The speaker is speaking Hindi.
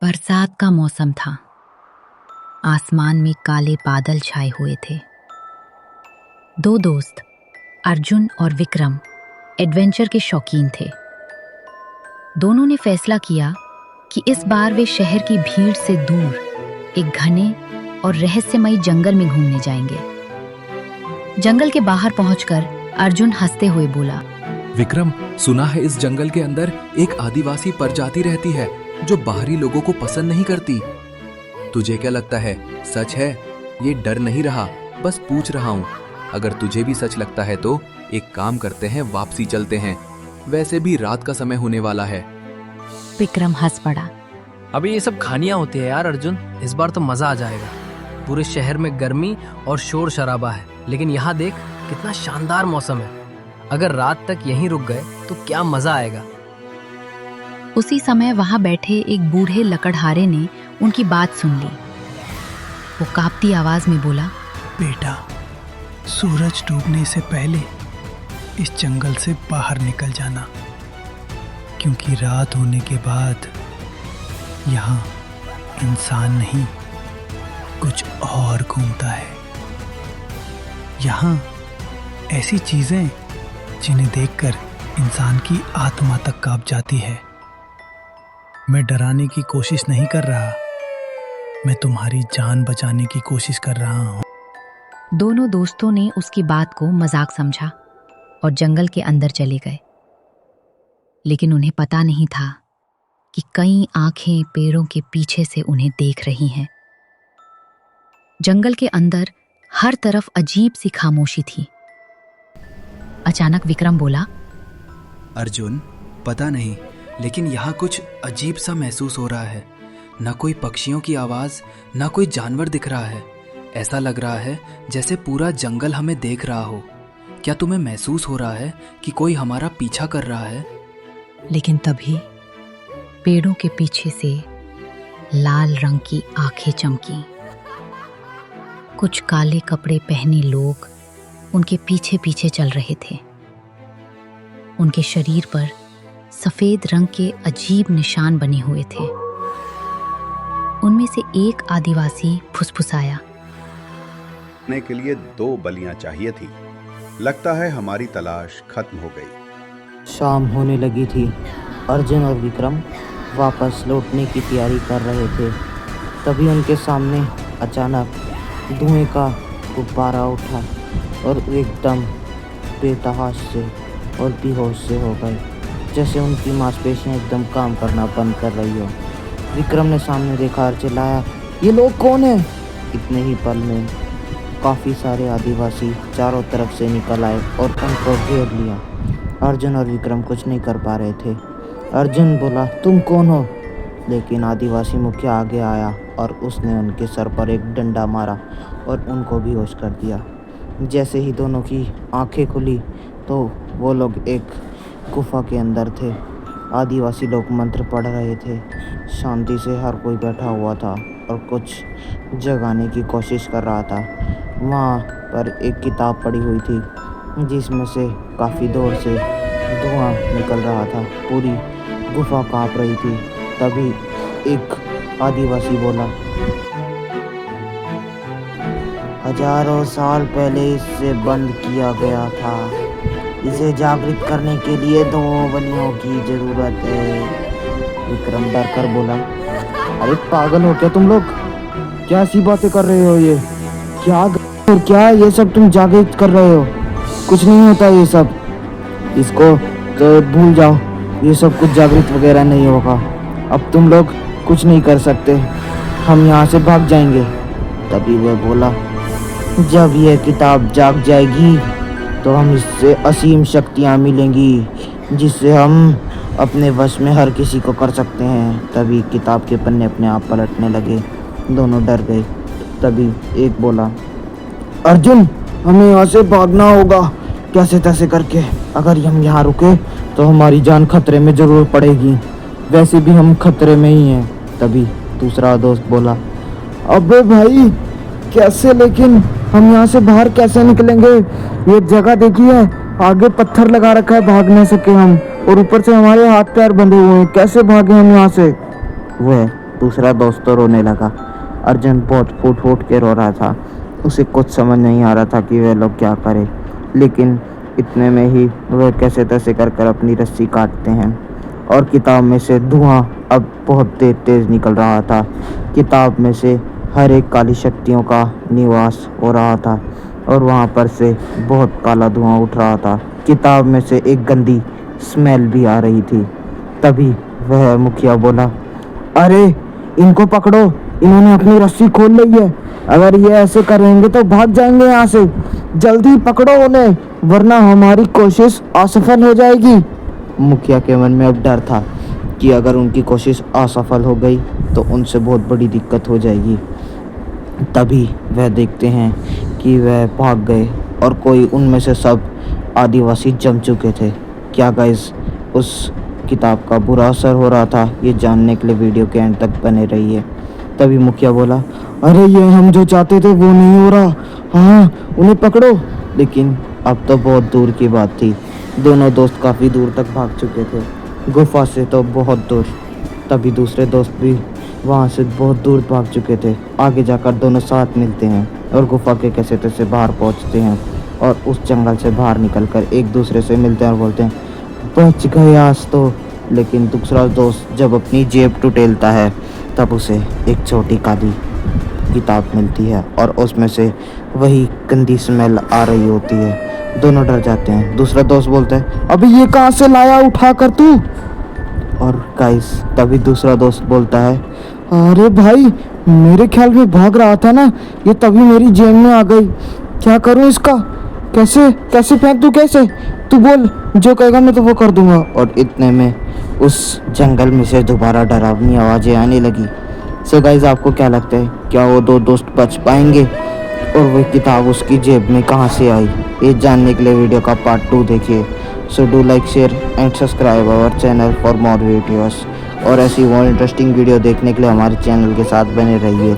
बरसात का मौसम था। आसमान में काले बादल छाए हुए थे। दो दोस्त अर्जुन और विक्रम एडवेंचर के शौकीन थे। दोनों ने फैसला किया कि इस बार वे शहर की भीड़ से दूर एक घने और रहस्यमयी जंगल में घूमने जाएंगे। जंगल के बाहर पहुंचकर अर्जुन हंसते हुए बोला, विक्रम, सुना है इस जंगल के अंदर एक आदिवासी प्रजाति रहती है जो बाहरी लोगों को पसंद नहीं करती। तुझे क्या लगता है, सच है? ये डर नहीं रहा, बस पूछ रहा हूँ। अगर तुझे भी सच लगता है तो एक काम करते हैं, वापसी चलते हैं। वैसे भी रात का समय होने वाला है। विक्रम हंस पड़ा। अभी ये सब कहानियां होती है यार अर्जुन, इस बार तो मजा आ जाएगा। पूरे शहर में गर्मी और शोर शराबा है, लेकिन यहाँ देख कितना शानदार मौसम है। अगर रात तक यहीं रुक गए तो क्या मजा आएगा। उसी समय वहां बैठे एक बूढ़े लकड़हारे ने उनकी बात सुन ली। वो कांपती आवाज में बोला, बेटा, सूरज डूबने से पहले इस जंगल से बाहर निकल जाना, क्योंकि रात होने के बाद यहाँ इंसान नहीं, कुछ और घूमता है। यहाँ ऐसी चीजें जिन्हें देखकर इंसान की आत्मा तक कांप जाती है। मैं डराने की कोशिश नहीं कर रहा, मैं तुम्हारी जान बचाने की कोशिश कर रहा हूँ। दोनों दोस्तों ने उसकी बात को मजाक समझा और जंगल के अंदर चले गए। लेकिन उन्हें पता नहीं था कि कई आंखें पेड़ों के पीछे से उन्हें देख रही हैं। जंगल के अंदर हर तरफ अजीब सी खामोशी थी। अचानक विक्रम बोला, अर्जुन, पता नहीं, लेकिन यहाँ कुछ अजीब सा महसूस हो रहा है। न कोई पक्षियों की आवाज, न कोई जानवर दिख रहा है। ऐसा लग रहा है जैसे पूरा जंगल हमें देख रहा हो। क्या तुम्हें महसूस हो रहा है कि कोई हमारा पीछा कर रहा है? लेकिन तभी पेड़ों के पीछे से लाल रंग की आंखें चमकी। कुछ काले कपड़े पहने लोग उनके पीछे पीछे चल रहे थे। उनके शरीर पर सफेद रंग के अजीब निशान बने हुए थे। उनमें से एक आदिवासी फुसफुसाया, ने के लिए 2 बलियां चाहिए थी। लगता है हमारी तलाश खत्म हो गई। शाम होने लगी थी। अर्जुन और विक्रम वापस लौटने की तैयारी कर रहे थे। तभी उनके सामने अचानक धुएं का गुब्बारा उठा और एकदम बेतहाश से और बेहोश से हो गए, जैसे उनकी मांसपेशियां एकदम काम करना बंद कर रही हो। विक्रम ने सामने देखा और चिल्लाया, ये लोग कौन हैं? इतने ही पल में काफ़ी सारे आदिवासी चारों तरफ से निकल आए और उनको घेर लिया। अर्जुन और विक्रम कुछ नहीं कर पा रहे थे। अर्जुन बोला, तुम कौन हो? लेकिन आदिवासी मुखिया आगे आया और उसने उनके सर पर एक डंडा मारा और उनको भी होश कर दिया। जैसे ही दोनों की आंखें खुली तो वो लोग एक गुफा के अंदर थे। आदिवासी लोग मंत्र पढ़ रहे थे। शांति से हर कोई बैठा हुआ था और कुछ जगाने की कोशिश कर रहा था। वहाँ पर एक किताब पड़ी हुई थी जिसमें से काफ़ी दूर से धुआं निकल रहा था। पूरी गुफा कांप रही थी। तभी एक आदिवासी बोला, हजारों साल पहले इसे बंद किया गया था। इसे जागृत करने के लिए 2 बलियों की जरूरत है। विक्रम डर कर बोला, अरे पागल हो क्या तुम लोग? क्या ऐसी बातें कर रहे हो? ये क्या ये सब तुम जागृत कर रहे हो? कुछ नहीं होता ये सब, इसको तो भूल जाओ। ये सब कुछ जागृत वगैरह नहीं होगा। अब तुम लोग कुछ नहीं कर सकते, हम यहाँ से भाग जाएंगे। तभी वह बोला, जब यह किताब जाग जाएगी तो हम इससे असीम शक्तियाँ मिलेंगी, जिससे हम अपने वश में हर किसी को कर सकते हैं। तभी किताब के पन्ने अपने आप पलटने लगे। दोनों डर गए। तभी एक बोला, अर्जुन, हमें यहाँ से भागना होगा कैसे तैसे करके। अगर हम यहाँ रुके तो हमारी जान खतरे में जरूर पड़ेगी। वैसे भी हम खतरे में ही हैं। तभी दूसरा दोस्त बोला, अबे भाई, कैसे? लेकिन हम यहाँ से बाहर कैसे निकलेंगे? ये जगह देखिए, आगे पत्थर लगा रखा है, भाग नहीं सके हम, और ऊपर से हमारे हाथ पैर बंधे हुए हैं। कैसे भागे हम यहाँ से? वह दूसरा दोस्त तो रोने लगा। अर्जुन बहुत फूट फूट के रो रहा था। उसे कुछ समझ नहीं आ रहा था कि वे लोग क्या करें, लेकिन इतने में ही वह कैसे तैसे कर अपनी रस्सी काटते हैं और किताब में से धुआं अब बहुत तेज निकल रहा था। किताब में से हर एक काली शक्तियों का निवास हो रहा था और वहाँ पर से बहुत काला धुआं उठ रहा था। किताब में से एक गंदी स्मेल भी आ रही थी। तभी वह मुखिया बोला, अरे इनको पकड़ो, इन्होंने अपनी रस्सी खोल ली है। अगर ये ऐसे करेंगे तो भाग जाएंगे यहाँ से। जल्दी पकड़ो उन्हें, वरना हमारी कोशिश असफल हो जाएगी। मुखिया के मन में अब डर था कि अगर उनकी कोशिश असफल हो गई तो उनसे बहुत बड़ी दिक्कत हो जाएगी। तभी वह देखते हैं कि वह भाग गए और कोई उनमें से सब आदिवासी जम चुके थे। क्या गाइस उस किताब का बुरा असर हो रहा था? ये जानने के लिए वीडियो के एंड तक बने रहिए। तभी मुखिया बोला, अरे ये हम जो चाहते थे वो नहीं हो रहा। हाँ, उन्हें पकड़ो। लेकिन अब तो बहुत दूर की बात थी। दोनों दोस्त काफ़ी दूर तक भाग चुके थे, गुफा से तो बहुत दूर। तभी दूसरे दोस्त भी वहाँ से बहुत दूर भाग चुके थे। आगे जाकर दोनों साथ मिलते हैं और गुफा के कैसे तैसे बाहर पहुँचते हैं और उस जंगल से बाहर निकलकर एक दूसरे से मिलते हैं और बोलते हैं, बच गए आज तो। लेकिन दूसरा दोस्त जब अपनी जेब टुटेलता है तब उसे एक छोटी काली किताब मिलती है और उसमें से वही गंदी स्मेल आ रही होती है। दोनों डर जाते हैं। दूसरा दोस्त बोलता है, अभी ये कहाँ से लाया उठा कर तू? और गाइस तभी दूसरा दोस्त बोलता है, अरे भाई मेरे ख्याल में भाग रहा था ना, ये तभी मेरी जेब में आ गई। क्या करूँ इसका? कैसे फेंक दूँ? कैसे? तू बोल, जो कहेगा मैं तो वो कर दूंगा। और इतने में उस जंगल में से दोबारा डरावनी आवाज़ें आने लगी। सो गाइस आपको क्या लगता है, क्या वो दो दोस्त बच पाएंगे और वह किताब उसकी जेब में कहाँ से आई? ये जानने के लिए वीडियो का पार्ट 2 देखिए। So do like, share and subscribe our channel for more videos. और ऐसी और इंटरेस्टिंग वीडियो देखने के लिए हमारे चैनल के साथ बने रहिए।